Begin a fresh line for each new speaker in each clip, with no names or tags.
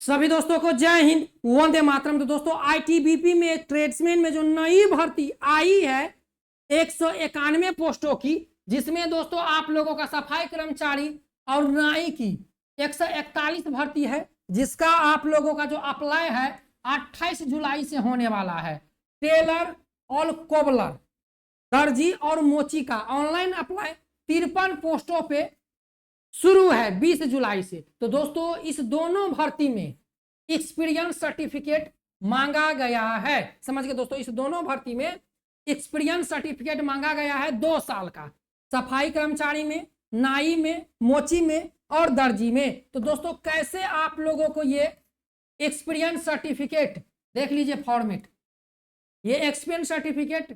सभी दोस्तों को जय हिंद, वंदे मातरम। तो दोस्तों आईटीबीपी में ट्रेड्समैन में जो नई भर्ती आई है 191 पोस्टों की, जिसमें दोस्तों आप लोगों का सफाई कर्मचारी और नाई की 141 भर्ती है, जिसका आप लोगों का जो अप्लाई है 28 जुलाई से होने वाला है। टेलर और कोबलर, दर्जी और मोची का ऑनलाइन अप्लाई 53 पोस्टों पे शुरू है 20 जुलाई से। तो दोस्तों इस दोनों भर्ती में एक्सपीरियंस सर्टिफिकेट मांगा गया है। समझ गए दोस्तों, इस दोनों भर्ती में एक्सपीरियंस सर्टिफिकेट मांगा गया है 2 साल का, सफाई कर्मचारी में, नाई में, मोची में और दर्जी में। तो दोस्तों कैसे आप लोगों को ये एक्सपीरियंस सर्टिफिकेट, देख लीजिए फॉर्मेट, ये एक्सपीरियंस सर्टिफिकेट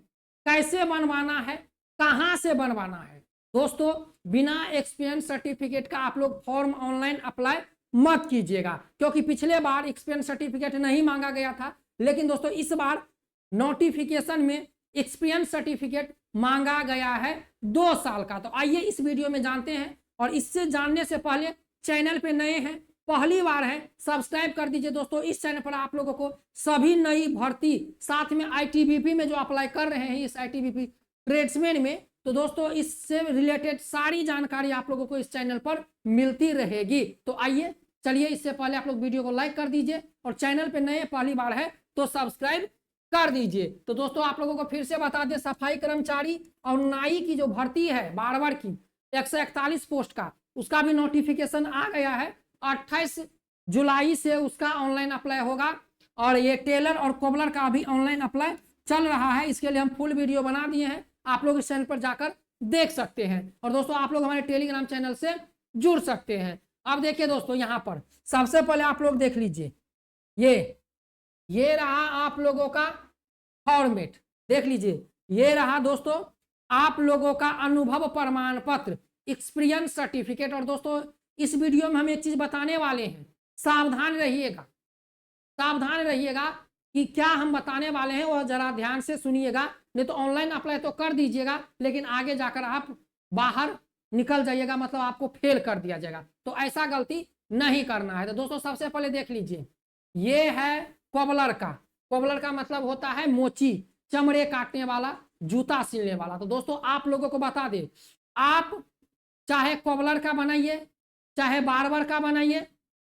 कैसे बनवाना है, कहां से बनवाना है। दोस्तों बिना एक्सपीरियंस सर्टिफिकेट का आप लोग फॉर्म ऑनलाइन अप्लाई मत कीजिएगा, क्योंकि पिछले बार एक्सपीरियंस सर्टिफिकेट नहीं मांगा गया था, लेकिन दोस्तों इस बार नोटिफिकेशन में एक्सपीरियंस सर्टिफिकेट मांगा गया है 2 साल का। तो आइए इस वीडियो में जानते हैं, और इससे जानने से पहले चैनल पे नए हैं, पहली बार है, सब्सक्राइब कर दीजिए। दोस्तों इस चैनल पर आप लोगों को सभी नई भर्ती, साथ में आईटीबीपी में जो अप्लाई कर रहे हैं इस आईटीबीपी ट्रेड्समैन में, तो दोस्तों इससे रिलेटेड सारी जानकारी आप लोगों को इस चैनल पर मिलती रहेगी। तो आइए चलिए, इससे पहले आप लोग वीडियो को लाइक कर दीजिए, और चैनल पे नए पहली बार है तो सब्सक्राइब कर दीजिए। तो दोस्तों आप लोगों को फिर से बता दें, सफाई कर्मचारी और नाई की जो भर्ती है बार की 141 पोस्ट का, उसका भी नोटिफिकेशन आ गया है। 28 जुलाई से उसका ऑनलाइन अप्लाई होगा, और ये टेलर और कोबलर का भी ऑनलाइन अप्लाई चल रहा है। इसके लिए हम फुल वीडियो बना दिए हैं, आप लोग इस चैनल पर जाकर देख सकते हैं। और दोस्तों आप लोग हमारे टेलीग्राम चैनल से जुड़ सकते हैं। अब देखिए दोस्तों, यहां पर सबसे पहले आप लोग देख लीजिए, ये रहा आप लोगों का फॉर्मेट, देख लीजिए, ये रहा दोस्तों आप लोगों का अनुभव प्रमाण पत्र, एक्सपीरियंस सर्टिफिकेट। और दोस्तों इस वीडियो में हम एक चीज बताने वाले हैं, सावधान रहिएगा, सावधान रहिएगा कि क्या हम बताने वाले हैं वह जरा ध्यान से सुनिएगा, नहीं तो ऑनलाइन अप्लाई तो कर दीजिएगा, लेकिन आगे जाकर आप बाहर निकल जाइएगा, मतलब आपको फेल कर दिया जाएगा। तो ऐसा गलती नहीं करना है। तो दोस्तों सबसे पहले देख लीजिए, ये है कोबलर का। कोबलर का मतलब होता है मोची, चमड़े काटने वाला, जूता सिलने वाला। तो दोस्तों आप लोगों को बता दें, आप चाहे कोबलर का बनाइए, चाहे बार्बर का बनाइए,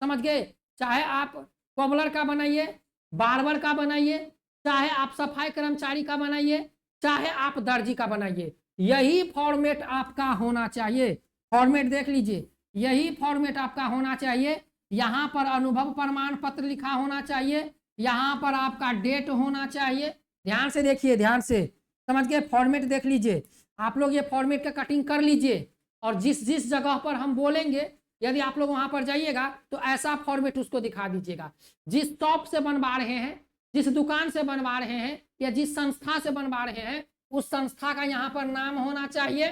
समझ गए, चाहे आप कोबलर का बनाइए, बार्बर का बनाइए, चाहे आप सफाई कर्मचारी का बनाइए, चाहे आप दर्जी का बनाइए, यही फॉर्मेट आपका होना चाहिए। फॉर्मेट देख लीजिए, यही फॉर्मेट आपका होना चाहिए। यहां पर अनुभव प्रमाण पत्र लिखा होना चाहिए, यहां पर आपका डेट होना चाहिए। ध्यान से देखिए, ध्यान से समझ गए, फॉर्मेट देख लीजिए। आप लोग ये फॉर्मेट का कटिंग कर लीजिए, और जिस जिस जगह पर हम बोलेंगे, यदि आप लोग वहां पर जाइएगा तो ऐसा फॉर्मेट उसको दिखा दीजिएगा। जिस शॉप से बनवा रहे हैं, जिस दुकान से बनवा रहे हैं, या जिस संस्था से बनवा रहे हैं, उस संस्था का यहाँ पर नाम होना चाहिए,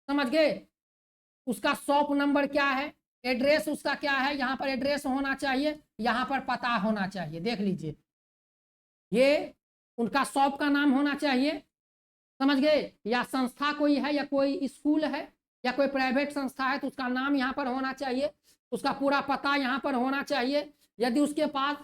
समझ गए, उसका शॉप नंबर क्या है, एड्रेस उसका क्या है, यहाँ पर एड्रेस होना चाहिए, यहाँ पर पता होना चाहिए। देख लीजिए, ये उनका शॉप का नाम होना चाहिए, समझ गए, या संस्था कोई है, या कोई स्कूल है, या कोई प्राइवेट संस्था है तो उसका नाम यहाँ पर होना चाहिए, उसका पूरा पता यहाँ पर होना चाहिए। यदि उसके पास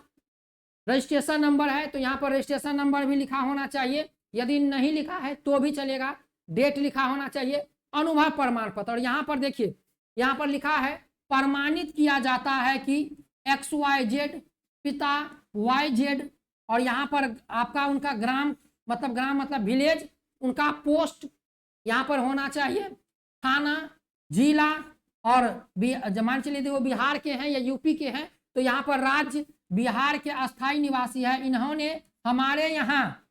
रजिस्ट्रेशन नंबर है तो यहाँ पर रजिस्ट्रेशन नंबर भी लिखा होना चाहिए, यदि नहीं लिखा है तो भी चलेगा, डेट लिखा होना चाहिए, अनुभव प्रमाण पत्र। और यहाँ पर देखिए, यहाँ पर लिखा है प्रमाणित किया जाता है कि XYZ पिता YZ, और यहाँ पर आपका उनका ग्राम मतलब विलेज, उनका पोस्ट यहाँ पर होना चाहिए, थाना, जिला, और मान चलिए वो बिहार के हैं या यूपी के हैं तो यहाँ पर राज्य बिहार के अस्थायी निवासी है, इन्होंने हमारे यहाँ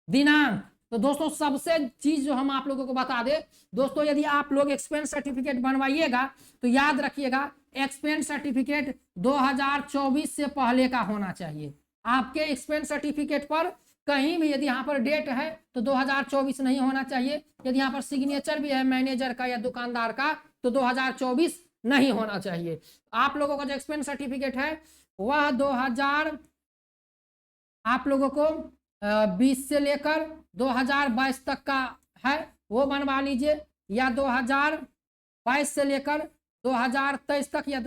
दिनांक। तो दोस्तों सबसे चीज जो हम आप लोगों को बता दें, दोस्तों यदि आप लोग एक्सपीरियंस सर्टिफिकेट बनवाइएगा तो याद रखिएगा, एक्सपीरियंस सर्टिफिकेट 2024 से पहले का होना चाहिए। आपके एक्सपीरियंस सर्टिफिकेट पर कहीं भी यदि यहाँ पर डेट है तो 2024 नहीं होना चाहिए, यदि यहाँ पर सिग्नेचर भी है मैनेजर का या दुकानदार का तो 2024 नहीं होना चाहिए। आप लोगों का जो एक्सपीरियंस सर्टिफिकेट है वह 2000 आप लोगों को 20 से लेकर 2022 तक का है, वो बनवा लीजिए, या 2022 से लेकर 2023 तक या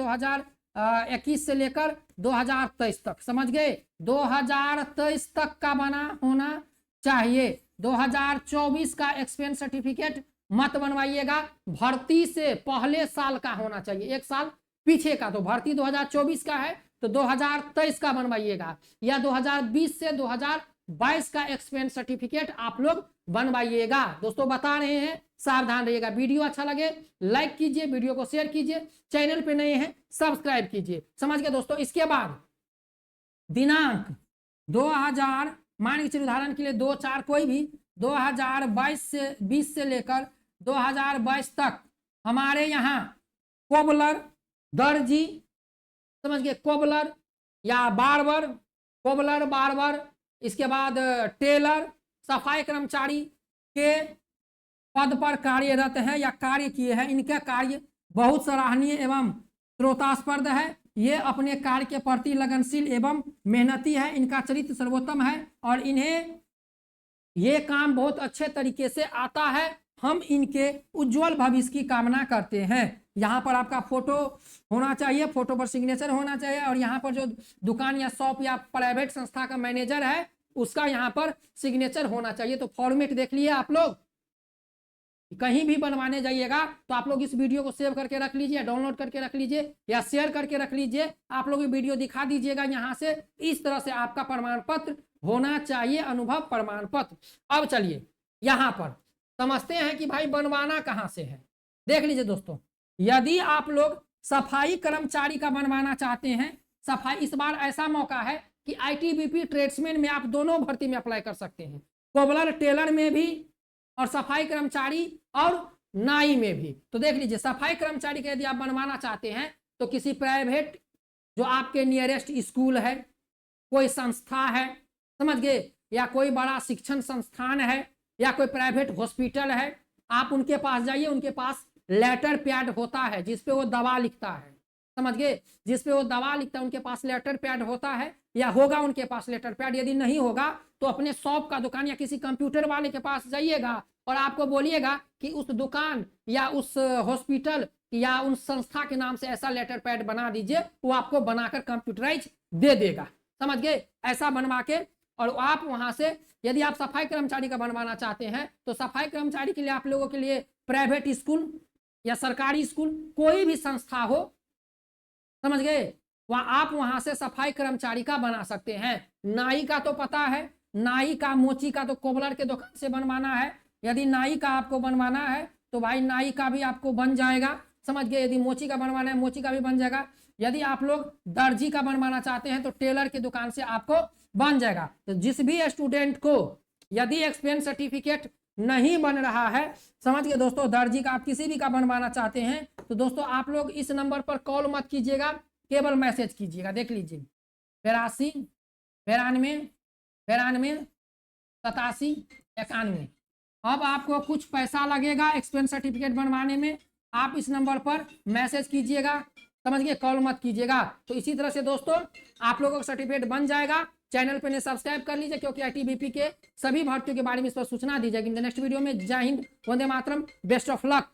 2021 से लेकर 2023 तक, समझ गए, 2023 तक का बना होना चाहिए। 2024 का एक्सपीरियंस सर्टिफिकेट मत बनवाइएगा, भर्ती से पहले साल का होना चाहिए, एक साल पीछे का। तो भर्ती 2024 का है तो 2023 का बनवाइएगा, या 2020 से 2022 का एक्सपीरियंस सर्टिफिकेट आप लोग बनवाइएगा। दोस्तों बता रहे हैं, सावधान रहिएगा। वीडियो अच्छा लगे लाइक कीजिए, वीडियो को शेयर कीजिए, चैनल पे नए हैं सब्सक्राइब कीजिए, समझ गए दोस्तों। इसके बाद दिनांक 2000 मान के चलिए उदाहरण के लिए 2/4 कोई भी 2020 से लेकर 2022 तक हमारे यहाँ कोबलर, दर्जी, समझ गए, कोबलर या बार्बर, कोबलर बार्बर, इसके बाद टेलर, सफाई कर्मचारी के पद पर कार्यरत है या कार्य किए हैं। इनका कार्य बहुत सराहनीय एवं श्रोतास्पद है, ये अपने कार्य के प्रति लगनशील एवं मेहनती है, इनका चरित्र सर्वोत्तम है और इन्हें ये काम बहुत अच्छे तरीके से आता है। हम इनके उज्जवल भविष्य की कामना करते हैं। यहाँ पर आपका फोटो होना चाहिए, फोटो पर सिग्नेचर होना चाहिए, और यहाँ पर जो दुकान या शॉप या प्राइवेट संस्था का मैनेजर है उसका यहाँ पर सिग्नेचर होना चाहिए। तो फॉर्मेट देख लिए आप लोग, कहीं भी बनवाने जाइएगा तो आप लोग इस वीडियो को सेव करके रख लीजिए, डाउनलोड करके रख लीजिए या शेयर करके रख लीजिए। आप लोग ये वीडियो दिखा दीजिएगा यहाँ से, इस तरह से आपका प्रमाण पत्र होना चाहिए, अनुभव प्रमाण पत्र। अब चलिए यहाँ पर समझते हैं कि भाई बनवाना कहाँ से है। देख लीजिए दोस्तों, यदि आप लोग सफाई कर्मचारी का बनवाना चाहते हैं, सफाई, इस बार ऐसा मौका है कि आईटीबीपी ट्रेड्समैन में आप दोनों भर्ती में अप्लाई कर सकते हैं, कोबलर टेलर में भी और सफाई कर्मचारी और नाई में भी। तो देख लीजिए, सफाई कर्मचारी का यदि आप बनवाना चाहते हैं तो किसी प्राइवेट जो आपके नियरेस्ट स्कूल है, कोई संस्था है, समझ गए, या कोई बड़ा शिक्षण संस्थान है या कोई प्राइवेट हॉस्पिटल है, आप उनके पास जाइए। उनके पास लेटर पैड होता है जिसपे वो दवा लिखता है, समझ गए, जिसपे वो दवा लिखता है, उनके पास लेटर पैड होता है या होगा उनके पास लेटर पैड। यदि नहीं होगा तो अपने शॉप का दुकान या किसी कंप्यूटर वाले के पास जाइएगा और आपको बोलिएगा कि उस दुकान या उस हॉस्पिटल या उन संस्था के नाम से ऐसा लेटर पैड बना दीजिए, वो आपको बनाकर कंप्यूटराइज दे देगा, समझ गए। ऐसा बनवा के और आप वहां से, यदि आप सफाई कर्मचारी का बनवाना चाहते हैं तो सफाई कर्मचारी के लिए आप लोगों के लिए प्राइवेट स्कूल या सरकारी स्कूल, कोई भी संस्था हो, समझ गए, आप वहां से सफाई कर्मचारी का बना सकते हैं। नाई का तो पता है, नाई का, मोची का तो कोबलर के दुकान से बनवाना है। यदि नाई का आपको बनवाना है तो भाई नाई का भी आपको बन जाएगा, समझ गए। यदि मोची का बनवाना है मोची का भी बन जाएगा। यदि आप लोग दर्जी का बनवाना चाहते हैं तो टेलर की दुकान से आपको बन जाएगा। तो जिस भी स्टूडेंट को यदि एक्सपीरियंस सर्टिफिकेट नहीं बन रहा है, समझ गए दोस्तों, दर्जी का आप किसी भी का बनवाना चाहते हैं तो दोस्तों आप लोग इस नंबर पर कॉल मत कीजिएगा, केवल मैसेज कीजिएगा। देख लीजिए 82 92 92 87 91। अब आपको कुछ पैसा लगेगा एक्सपीरियंस सर्टिफिकेट बनवाने में, आप इस नंबर पर मैसेज कीजिएगा, समझ गए, कॉल मत कीजिएगा। तो इसी तरह से दोस्तों आप लोगों का सर्टिफिकेट बन जाएगा। चैनल पे ने सब्सक्राइब कर लीजिए क्योंकि आईटीबीपी के सभी भर्तियों के बारे में इस पर सूचना दी जाएगी। नेक्स्ट वीडियो में। जय Hind, Vande Mataram, best of luck.